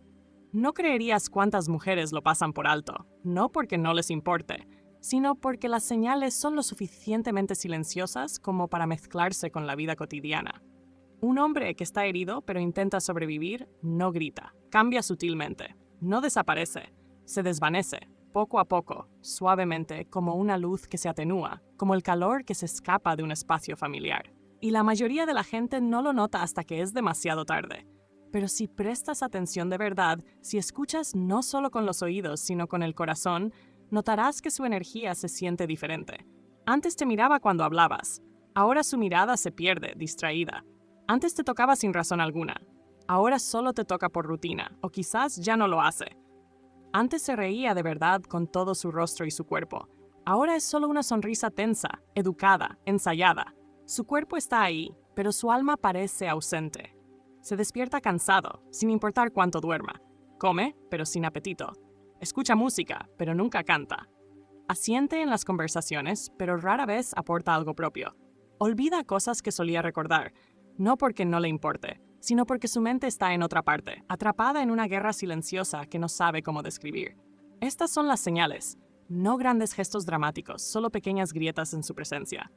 No creerías cuántas mujeres lo pasan por alto, no porque no les importe, sino porque las señales son lo suficientemente silenciosas como para mezclarse con la vida cotidiana. Un hombre que está herido pero intenta sobrevivir no grita, cambia sutilmente, no desaparece, se desvanece, poco a poco, suavemente, como una luz que se atenúa, como el calor que se escapa de un espacio familiar. Y la mayoría de la gente no lo nota hasta que es demasiado tarde. Pero si prestas atención de verdad, si escuchas no solo con los oídos, sino con el corazón, notarás que su energía se siente diferente. Antes te miraba cuando hablabas. Ahora su mirada se pierde, distraída. Antes te tocaba sin razón alguna. Ahora solo te toca por rutina, o quizás ya no lo hace. Antes se reía de verdad con todo su rostro y su cuerpo. Ahora es solo una sonrisa tensa, educada, ensayada. Su cuerpo está ahí, pero su alma parece ausente. Se despierta cansado, sin importar cuánto duerma. Come, pero sin apetito. Escucha música, pero nunca canta. Asiente en las conversaciones, pero rara vez aporta algo propio. Olvida cosas que solía recordar, no porque no le importe, sino porque su mente está en otra parte, atrapada en una guerra silenciosa que no sabe cómo describir. Estas son las señales, no grandes gestos dramáticos, solo pequeñas grietas en su presencia.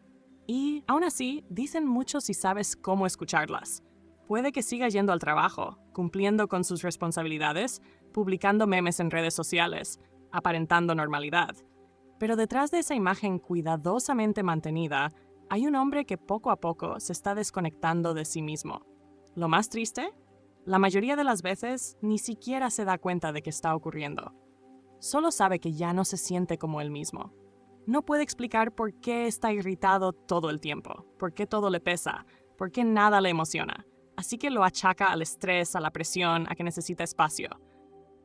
Y, aún así, dicen mucho si sabes cómo escucharlas. Puede que siga yendo al trabajo, cumpliendo con sus responsabilidades, publicando memes en redes sociales, aparentando normalidad. Pero detrás de esa imagen cuidadosamente mantenida, hay un hombre que poco a poco se está desconectando de sí mismo. Lo más triste, la mayoría de las veces ni siquiera se da cuenta de que está ocurriendo. Solo sabe que ya no se siente como él mismo. No puede explicar por qué está irritado todo el tiempo, por qué todo le pesa, por qué nada le emociona. Así que lo achaca al estrés, a la presión, a que necesita espacio.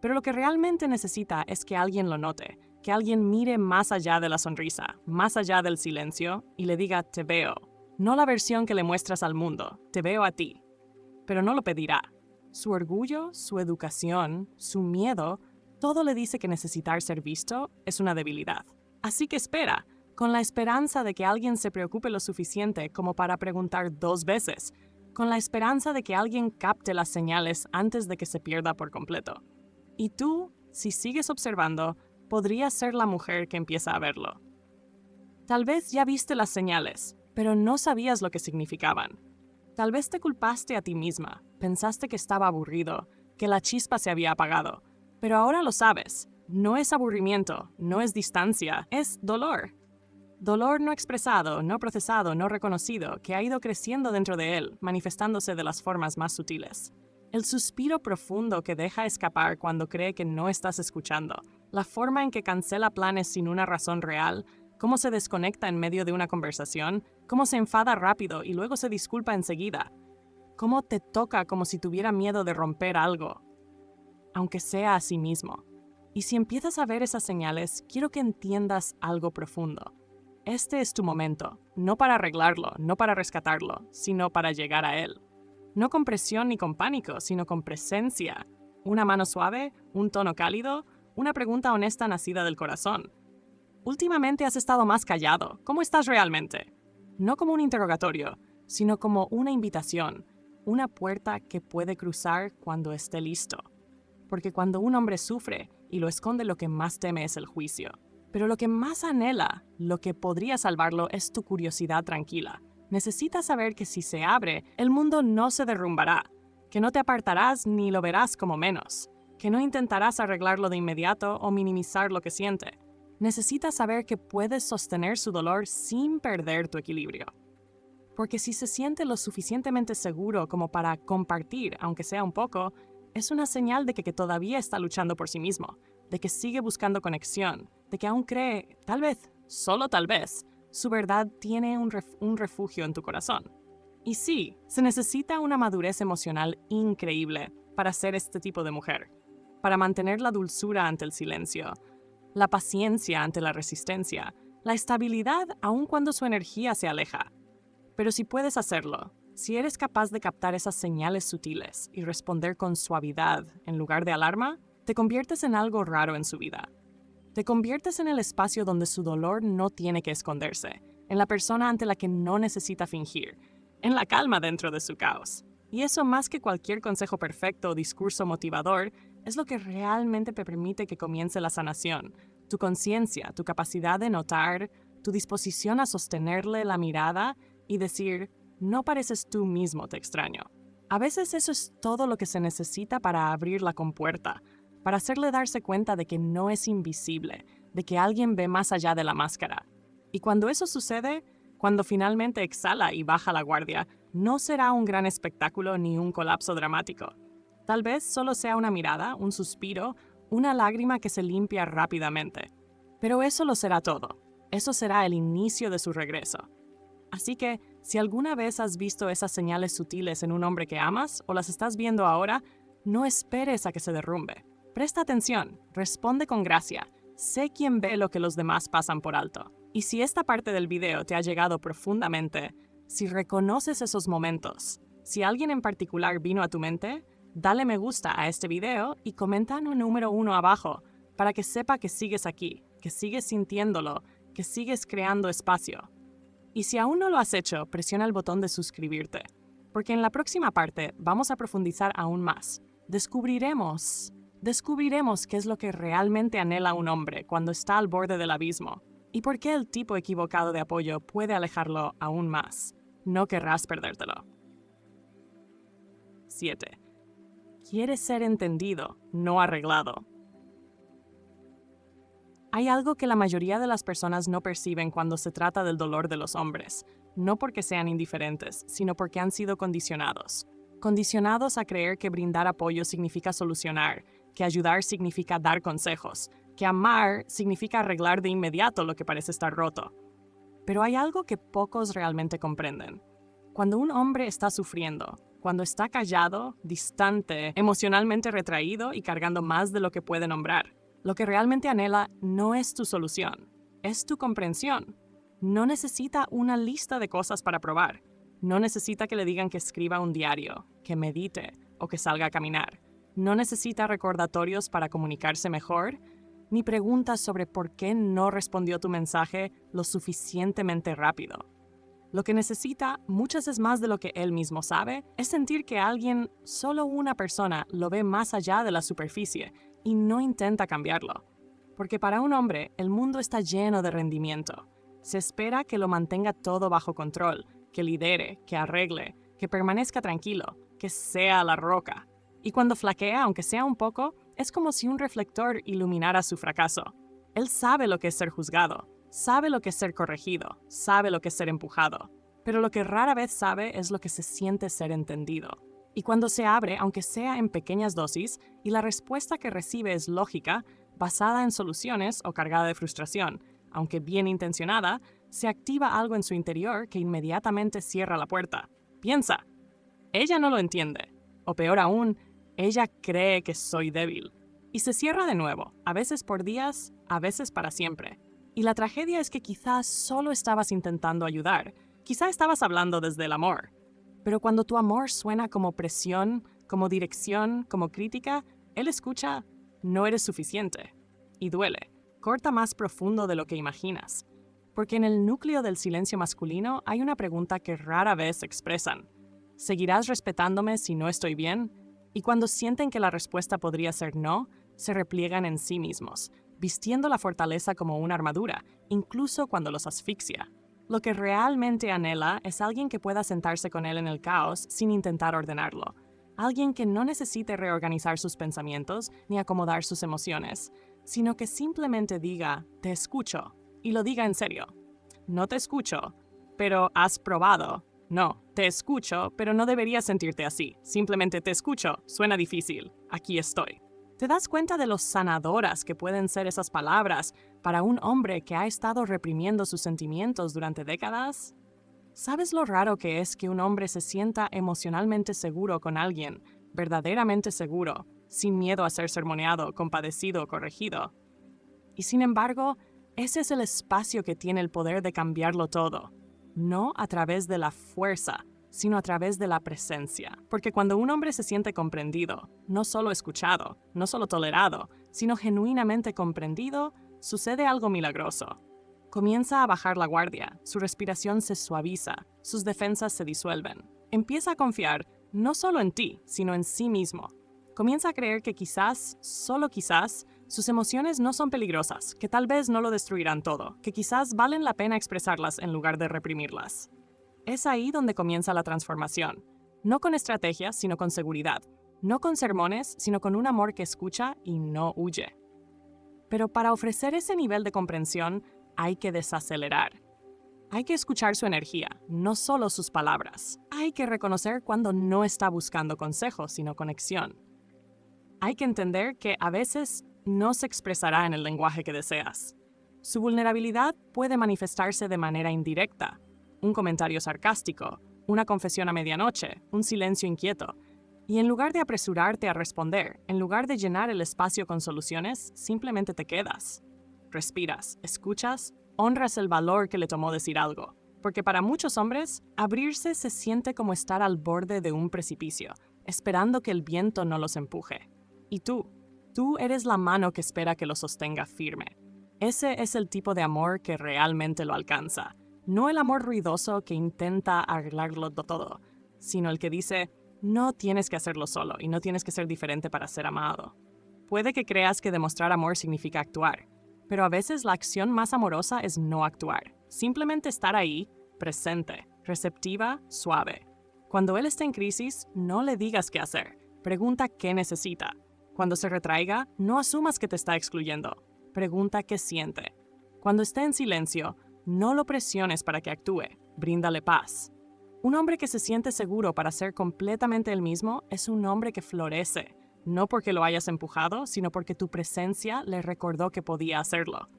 Pero lo que realmente necesita es que alguien lo note, que alguien mire más allá de la sonrisa, más allá del silencio, y le diga te veo. No la versión que le muestras al mundo, te veo a ti. Pero no lo pedirá. Su orgullo, su educación, su miedo, todo le dice que necesitar ser visto es una debilidad. Así que espera, con la esperanza de que alguien se preocupe lo suficiente como para preguntar 2 veces, con la esperanza de que alguien capte las señales antes de que se pierda por completo. Y tú, si sigues observando, podrías ser la mujer que empieza a verlo. Tal vez ya viste las señales, pero no sabías lo que significaban. Tal vez te culpaste a ti misma, pensaste que estaba aburrido, que la chispa se había apagado, pero ahora lo sabes. No es aburrimiento, no es distancia, es dolor. Dolor no expresado, no procesado, no reconocido, que ha ido creciendo dentro de él, manifestándose de las formas más sutiles. El suspiro profundo que deja escapar cuando cree que no estás escuchando, la forma en que cancela planes sin una razón real, cómo se desconecta en medio de una conversación, cómo se enfada rápido y luego se disculpa enseguida, cómo te toca como si tuviera miedo de romper algo, aunque sea a sí mismo. Y si empiezas a ver esas señales, quiero que entiendas algo profundo. Este es tu momento, no para arreglarlo, no para rescatarlo, sino para llegar a él. No con presión ni con pánico, sino con presencia. Una mano suave, un tono cálido, una pregunta honesta nacida del corazón. Últimamente has estado más callado. ¿Cómo estás realmente? No como un interrogatorio, sino como una invitación, una puerta que puede cruzar cuando esté listo. Porque cuando un hombre sufre y lo esconde, lo que más teme es el juicio. Pero lo que más anhela, lo que podría salvarlo, es tu curiosidad tranquila. Necesitas saber que si se abre, el mundo no se derrumbará, que no te apartarás ni lo verás como menos, que no intentarás arreglarlo de inmediato o minimizar lo que siente. Necesitas saber que puedes sostener su dolor sin perder tu equilibrio. Porque si se siente lo suficientemente seguro como para compartir, aunque sea un poco, es una señal de que todavía está luchando por sí mismo, de que sigue buscando conexión, de que aún cree, tal vez, solo tal vez, su verdad tiene un refugio en tu corazón. Y sí, se necesita una madurez emocional increíble para ser este tipo de mujer, para mantener la dulzura ante el silencio, la paciencia ante la resistencia, la estabilidad aun cuando su energía se aleja. Pero si puedes hacerlo, si eres capaz de captar esas señales sutiles y responder con suavidad en lugar de alarma, te conviertes en algo raro en su vida. Te conviertes en el espacio donde su dolor no tiene que esconderse, en la persona ante la que no necesita fingir, en la calma dentro de su caos. Y eso, más que cualquier consejo perfecto o discurso motivador, es lo que realmente te permite que comience la sanación. Tu conciencia, tu capacidad de notar, tu disposición a sostenerle la mirada y decir, no pareces tú mismo, te extraño. A veces eso es todo lo que se necesita para abrir la compuerta, para hacerle darse cuenta de que no es invisible, de que alguien ve más allá de la máscara. Y cuando eso sucede, cuando finalmente exhala y baja la guardia, no será un gran espectáculo ni un colapso dramático. Tal vez solo sea una mirada, un suspiro, una lágrima que se limpia rápidamente. Pero eso lo será todo. Eso será el inicio de su regreso. Así que, si alguna vez has visto esas señales sutiles en un hombre que amas o las estás viendo ahora, no esperes a que se derrumbe. Presta atención, responde con gracia. Sé quién ve lo que los demás pasan por alto. Y si esta parte del video te ha llegado profundamente, si reconoces esos momentos, si alguien en particular vino a tu mente, dale me gusta a este video y comenta en un número 1 abajo para que sepa que sigues aquí, que sigues sintiéndolo, que sigues creando espacio. Y si aún no lo has hecho, presiona el botón de suscribirte, porque en la próxima parte vamos a profundizar aún más. Descubriremos qué es lo que realmente anhela un hombre cuando está al borde del abismo y por qué el tipo equivocado de apoyo puede alejarlo aún más. No querrás perdértelo. 7. Quieres ser entendido, no arreglado. Hay algo que la mayoría de las personas no perciben cuando se trata del dolor de los hombres, no porque sean indiferentes, sino porque han sido condicionados. Condicionados a creer que brindar apoyo significa solucionar, que ayudar significa dar consejos, que amar significa arreglar de inmediato lo que parece estar roto. Pero hay algo que pocos realmente comprenden. Cuando un hombre está sufriendo, cuando está callado, distante, emocionalmente retraído y cargando más de lo que puede nombrar, Lo que realmente anhela no es tu solución, es tu comprensión. No necesita una lista de cosas para probar. No necesita que le digan que escriba un diario, que medite o que salga a caminar. No necesita recordatorios para comunicarse mejor, ni preguntas sobre por qué no respondió tu mensaje lo suficientemente rápido. Lo que necesita, muchas veces más de lo que él mismo sabe, es sentir que alguien, solo una persona, lo ve más allá de la superficie y no intenta cambiarlo. Porque para un hombre, el mundo está lleno de rendimiento. Se espera que lo mantenga todo bajo control, que lidere, que arregle, que permanezca tranquilo, que sea la roca. Y cuando flaquea, aunque sea un poco, es como si un reflector iluminara su fracaso. Él sabe lo que es ser juzgado, sabe lo que es ser corregido, sabe lo que es ser empujado, pero lo que rara vez sabe es lo que se siente ser entendido. Y cuando se abre, aunque sea en pequeñas dosis, y la respuesta que recibe es lógica, basada en soluciones o cargada de frustración, aunque bien intencionada, se activa algo en su interior que inmediatamente cierra la puerta. Piensa, ella no lo entiende, o peor aún, ella cree que soy débil. Y se cierra de nuevo, a veces por días, a veces para siempre. Y la tragedia es que quizás solo estabas intentando ayudar, quizás estabas hablando desde el amor. Pero cuando tu amor suena como presión, como dirección, como crítica, él escucha, no eres suficiente. Y duele, corta más profundo de lo que imaginas. Porque en el núcleo del silencio masculino hay una pregunta que rara vez expresan. ¿Seguirás respetándome si no estoy bien? Y cuando sienten que la respuesta podría ser no, se repliegan en sí mismos, vistiendo la fortaleza como una armadura, incluso cuando los asfixia. Lo que realmente anhela es alguien que pueda sentarse con él en el caos sin intentar ordenarlo. Alguien que no necesite reorganizar sus pensamientos ni acomodar sus emociones, sino que simplemente diga, te escucho, y lo diga en serio. No te escucho, pero has probado. No, te escucho, pero no deberías sentirte así. Simplemente te escucho, suena difícil, aquí estoy. ¿Te das cuenta de lo sanadoras que pueden ser esas palabras para un hombre que ha estado reprimiendo sus sentimientos durante décadas? ¿Sabes lo raro que es que un hombre se sienta emocionalmente seguro con alguien, verdaderamente seguro, sin miedo a ser sermoneado, compadecido o corregido? Y sin embargo, ese es el espacio que tiene el poder de cambiarlo todo. No a través de la fuerza, sino a través de la presencia. Porque cuando un hombre se siente comprendido, no solo escuchado, no solo tolerado, sino genuinamente comprendido, sucede algo milagroso. Comienza a bajar la guardia, su respiración se suaviza, sus defensas se disuelven. Empieza a confiar no solo en ti, sino en sí mismo. Comienza a creer que quizás, solo quizás, sus emociones no son peligrosas, que tal vez no lo destruirán todo, que quizás valen la pena expresarlas en lugar de reprimirlas. Es ahí donde comienza la transformación. No con estrategias, sino con seguridad. No con sermones, sino con un amor que escucha y no huye. Pero para ofrecer ese nivel de comprensión, hay que desacelerar. Hay que escuchar su energía, no solo sus palabras. Hay que reconocer cuando no está buscando consejo, sino conexión. Hay que entender que a veces no se expresará en el lenguaje que deseas. Su vulnerabilidad puede manifestarse de manera indirecta. Un comentario sarcástico, una confesión a medianoche, un silencio inquieto. Y en lugar de apresurarte a responder, en lugar de llenar el espacio con soluciones, simplemente te quedas. Respiras, escuchas, honras el valor que le tomó decir algo. Porque para muchos hombres, abrirse se siente como estar al borde de un precipicio, esperando que el viento no los empuje. Y tú eres la mano que espera que lo sostenga firme. Ese es el tipo de amor que realmente lo alcanza. No el amor ruidoso que intenta arreglarlo todo, sino el que dice, no tienes que hacerlo solo y no tienes que ser diferente para ser amado. Puede que creas que demostrar amor significa actuar, pero a veces la acción más amorosa es no actuar. Simplemente estar ahí, presente, receptiva, suave. Cuando él esté en crisis, no le digas qué hacer. Pregunta qué necesita. Cuando se retraiga, no asumas que te está excluyendo. Pregunta qué siente. Cuando esté en silencio, no lo presiones para que actúe. Bríndale paz. Un hombre que se siente seguro para ser completamente él mismo es un hombre que florece. No porque lo hayas empujado, sino porque tu presencia le recordó que podía hacerlo.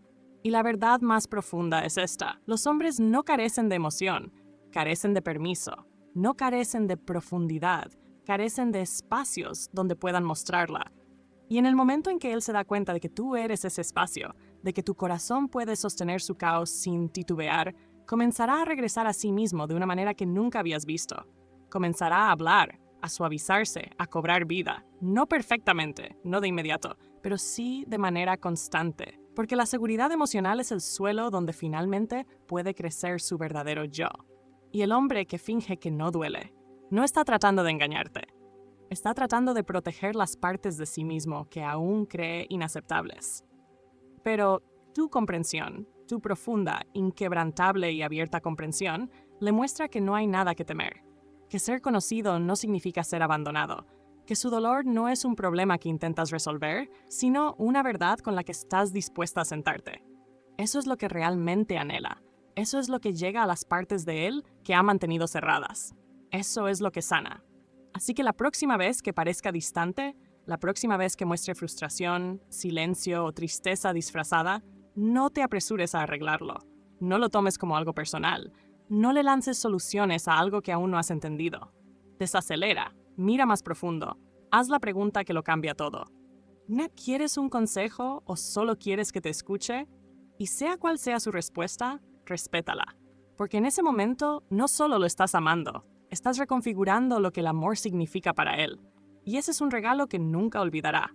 Y la verdad más profunda es esta. Los hombres no carecen de emoción, carecen de permiso. No carecen de profundidad, carecen de espacios donde puedan mostrarla. Y en el momento en que él se da cuenta de que tú eres ese espacio, de que tu corazón puede sostener su caos sin titubear, comenzará a regresar a sí mismo de una manera que nunca habías visto. Comenzará a hablar, a suavizarse, a cobrar vida. No perfectamente, no de inmediato, pero sí de manera constante. Porque la seguridad emocional es el suelo donde finalmente puede crecer su verdadero yo. Y el hombre que finge que no duele, no está tratando de engañarte. Está tratando de proteger las partes de sí mismo que aún cree inaceptables. Pero tu comprensión, tu profunda, inquebrantable y abierta comprensión, le muestra que no hay nada que temer, que ser conocido no significa ser abandonado, que su dolor no es un problema que intentas resolver, sino una verdad con la que estás dispuesta a sentarte. Eso es lo que realmente anhela. Eso es lo que llega a las partes de él que ha mantenido cerradas. Eso es lo que sana. Así que la próxima vez que parezca distante, la próxima vez que muestre frustración, silencio o tristeza disfrazada, no te apresures a arreglarlo. No lo tomes como algo personal. No le lances soluciones a algo que aún no has entendido. Desacelera, mira más profundo, haz la pregunta que lo cambia todo. ¿Quieres un consejo o solo quieres que te escuche? Y sea cual sea su respuesta, respétala. Porque en ese momento no solo lo estás amando, estás reconfigurando lo que el amor significa para él. Y ese es un regalo que nunca olvidará.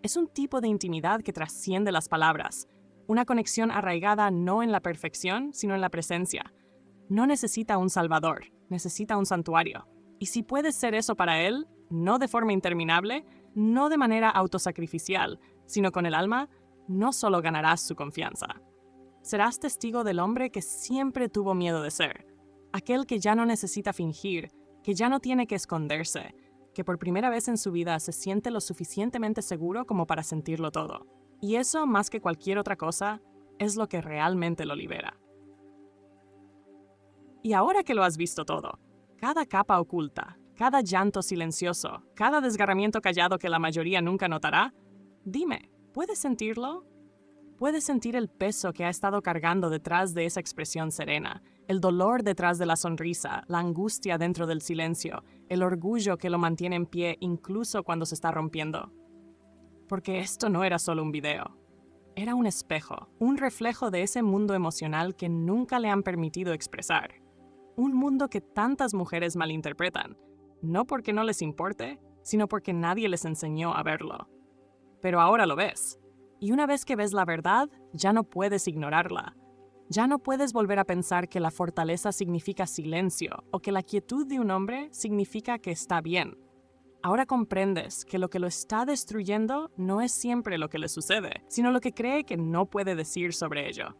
Es un tipo de intimidad que trasciende las palabras, una conexión arraigada no en la perfección, sino en la presencia. No necesita un salvador, necesita un santuario. Y si puedes ser eso para él, no de forma interminable, no de manera autosacrificial, sino con el alma, no solo ganarás su confianza. Serás testigo del hombre que siempre tuvo miedo de ser, aquel que ya no necesita fingir, que ya no tiene que esconderse, que por primera vez en su vida se siente lo suficientemente seguro como para sentirlo todo. Y eso, más que cualquier otra cosa, es lo que realmente lo libera. Y ahora que lo has visto todo, cada capa oculta, cada llanto silencioso, cada desgarramiento callado que la mayoría nunca notará, dime, ¿puedes sentirlo? ¿Puedes sentir el peso que ha estado cargando detrás de esa expresión serena, el dolor detrás de la sonrisa, la angustia dentro del silencio, el orgullo que lo mantiene en pie incluso cuando se está rompiendo? Porque esto no era solo un video. Era un espejo, un reflejo de ese mundo emocional que nunca le han permitido expresar. Un mundo que tantas mujeres malinterpretan, no porque no les importe, sino porque nadie les enseñó a verlo. Pero ahora lo ves. Y una vez que ves la verdad, ya no puedes ignorarla. Ya no puedes volver a pensar que la fortaleza significa silencio o que la quietud de un hombre significa que está bien. Ahora comprendes que lo que lo está destruyendo no es siempre lo que le sucede, sino lo que cree que no puede decir sobre ello.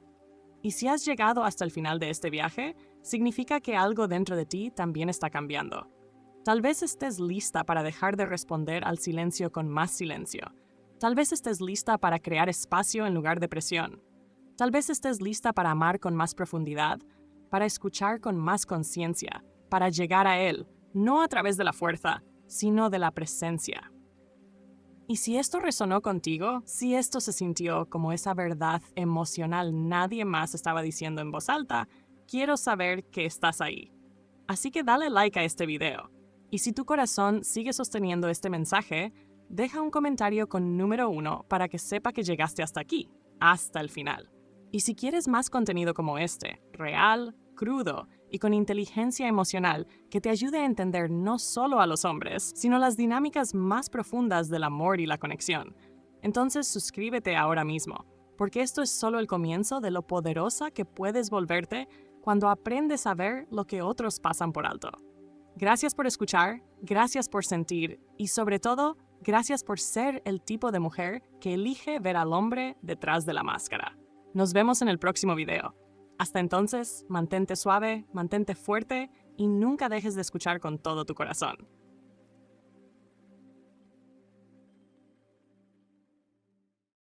Y si has llegado hasta el final de este viaje, significa que algo dentro de ti también está cambiando. Tal vez estés lista para dejar de responder al silencio con más silencio. Tal vez estés lista para crear espacio en lugar de presión. Tal vez estés lista para amar con más profundidad, para escuchar con más conciencia, para llegar a él, no a través de la fuerza, sino de la presencia. Y si esto resonó contigo, si esto se sintió como esa verdad emocional nadie más estaba diciendo en voz alta, quiero saber que estás ahí. Así que dale like a este video. Y si tu corazón sigue sosteniendo este mensaje, deja un comentario con número 1 para que sepa que llegaste hasta aquí, hasta el final. Y si quieres más contenido como este, real, crudo y con inteligencia emocional que te ayude a entender no solo a los hombres, sino las dinámicas más profundas del amor y la conexión, entonces suscríbete ahora mismo, porque esto es solo el comienzo de lo poderosa que puedes volverte cuando aprendes a ver lo que otros pasan por alto. Gracias por escuchar, gracias por sentir y sobre todo, gracias por ser el tipo de mujer que elige ver al hombre detrás de la máscara. Nos vemos en el próximo video. Hasta entonces, mantente suave, mantente fuerte y nunca dejes de escuchar con todo tu corazón.